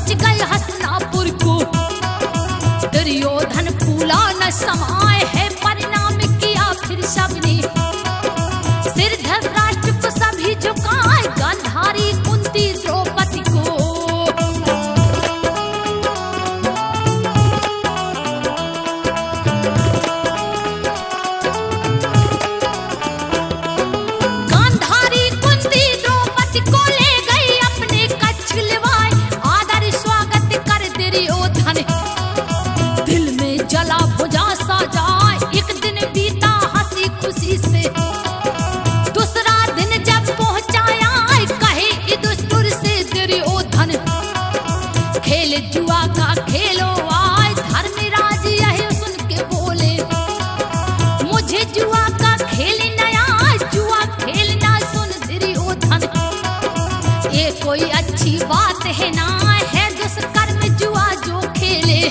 पहुंच गए हस्तिनापुर को। दुर्योधन फूला न समाए है, परिणाम किया फिर सबने। सिर धृतराष्ट्र को सभी झुकाए, गांधारी कुंती द्रौपदी को। गांधारी कुंती द्रौपदी को ले गई अपने कच्छ लिवाए, आदर स्वागत कर दुर्योधन। दिल में जला भुजा सा जाए, एक दिन बीता हंसी खुशी से। दूसरा दिन जब पहुंचाया, कहे युधिष्ठिर से दुर्योधन, खेल जुआ का खेलो आए। धर्मराज यही सुन के बोले, मुझे जुआ का खेल नया, जुआ खेलना सुन दुर्योधन। ये कोई अच्छी बात है ना, है दुष्कर्म जुआ जो खेले।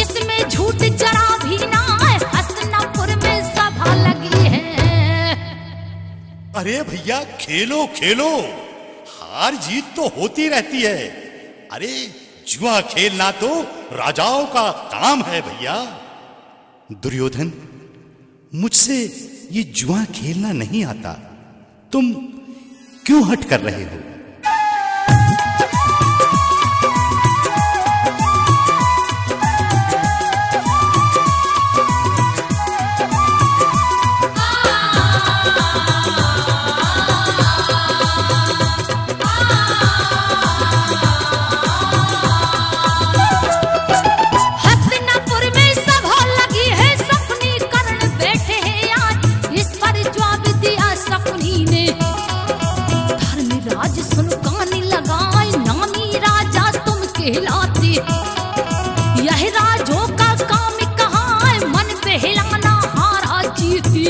इसमें झूठ जरा भी ना है, हस्तिनापुर में सभा लगी है। अरे भैया खेलो खेलो, हार जीत तो होती रहती है। अरे जुआ खेलना तो राजाओं का काम है भैया। दुर्योधन, मुझसे ये जुआ खेलना नहीं आता, तुम क्यों हट कर रहे हो? यह राजों का काम कहाँ है, मन बहलाना हारा जीती।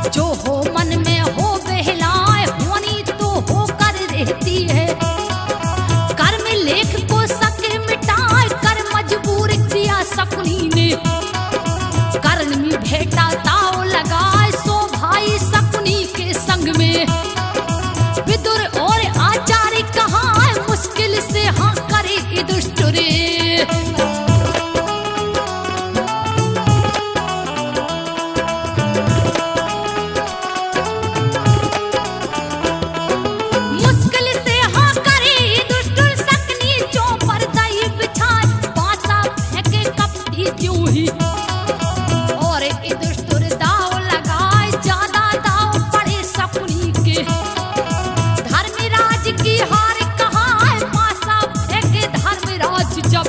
जो हो मन में हो बहलाए, होनी तो होकर रहती है। कर्म लेख को सके मिटाए, कर मजबूर किया शकुनी ने। कर्ण में भेटा ताव लगाए, सो भाई शकुनी के संग में। विदुर और आचार्य कहाँ है, मुश्किल से हाँ करे युधिष्ठिर। मुश्किल से हाँ करे युधिष्ठिर, शकुनी चौपर दई बिछाए, बासा फेंके कपटी क्यों ही। और युधिष्ठिर दाव लगाए, ज्यादा दाव पड़े शकुनी के। धर्मराज की हार कहाँ है, पासा फेंके धर्मराज जब।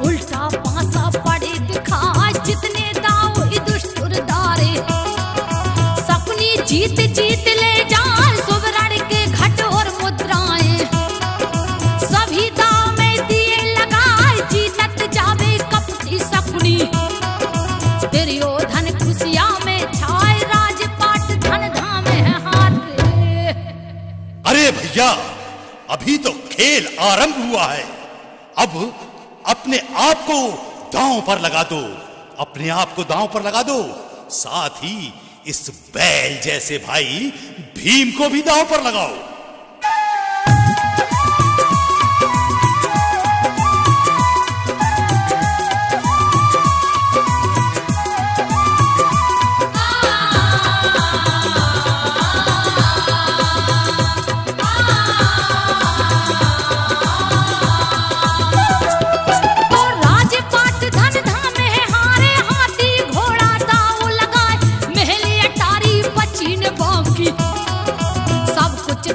उल्टा पासा पड़े दिखा, जितने दाव युधिष्ठिर डारे। शकुनी जीत जीत ले जाए, सुवर्ण के घट और मुद्राएं। सभी दाव में दिए लगाए, जीतत जावे कपटी शकुनी। दुर्योधन खुशियां में छाए, राजपाट धन धाम है हारे। अरे भैया, अभी तो खेल आरंभ हुआ है। अब अपने आप को दांव पर लगा दो, अपने आप को दांव पर लगा दो। साथ ही इस बैल जैसे भाई भीम को भी दांव पर लगाओ।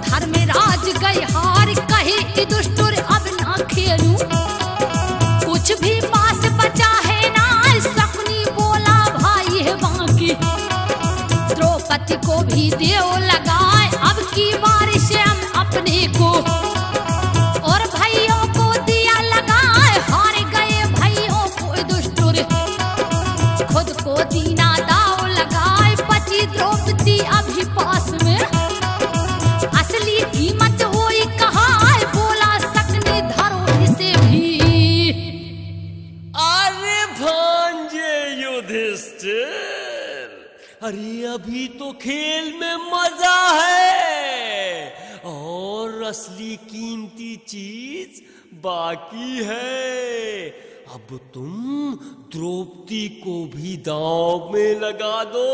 धर्मराज गए हार, कहे युधिष्ठिर अब ना खेलूं। कुछ भी पास बचा है ना, शकुनी बोला भाई है बाकी। द्रौपदी को भी देव लगाए, अब की बार से हम अपने को। और भाइयों को दिया लगाए, हार गए भाइयों को युधिष्ठिर। खुद को दीना दाव लगाए, बची द्रौपदी अभी पास में। असली कीमत होई कहाँ, बोला शकुनी धरो इसे भी। अरे भांजे युधिष्ठिर, अरे अभी तो खेल में मजा है। और असली कीमती चीज बाकी है। अब तुम द्रौपदी को भी दांव में लगा दो,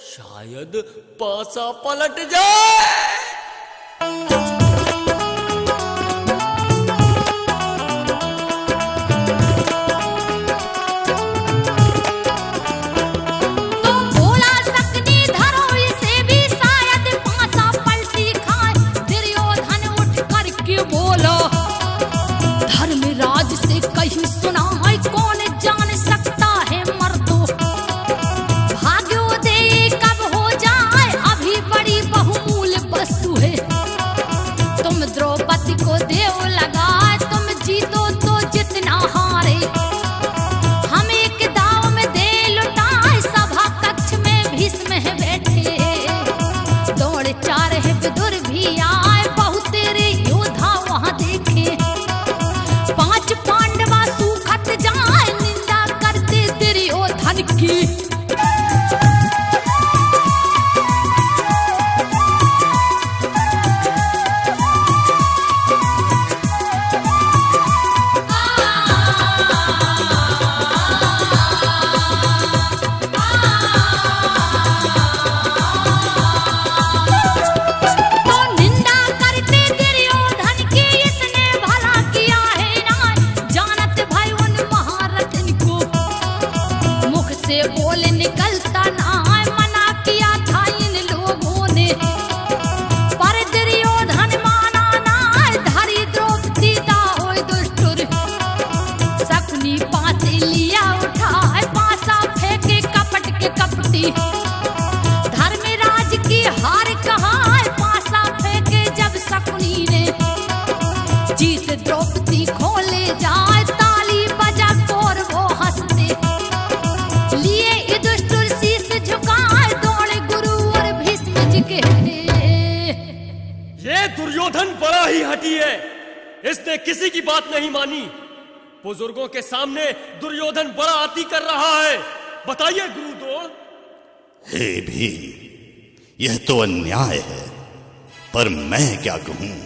शायद पासा पलट जाए। दुर्योधन बड़ा ही हठी है, इसने किसी की बात नहीं मानी। बुजुर्गों के सामने दुर्योधन बड़ा अति कर रहा है। बताइए गुरुद्रोण। हे भीम, यह तो अन्याय है, पर मैं क्या कहूं।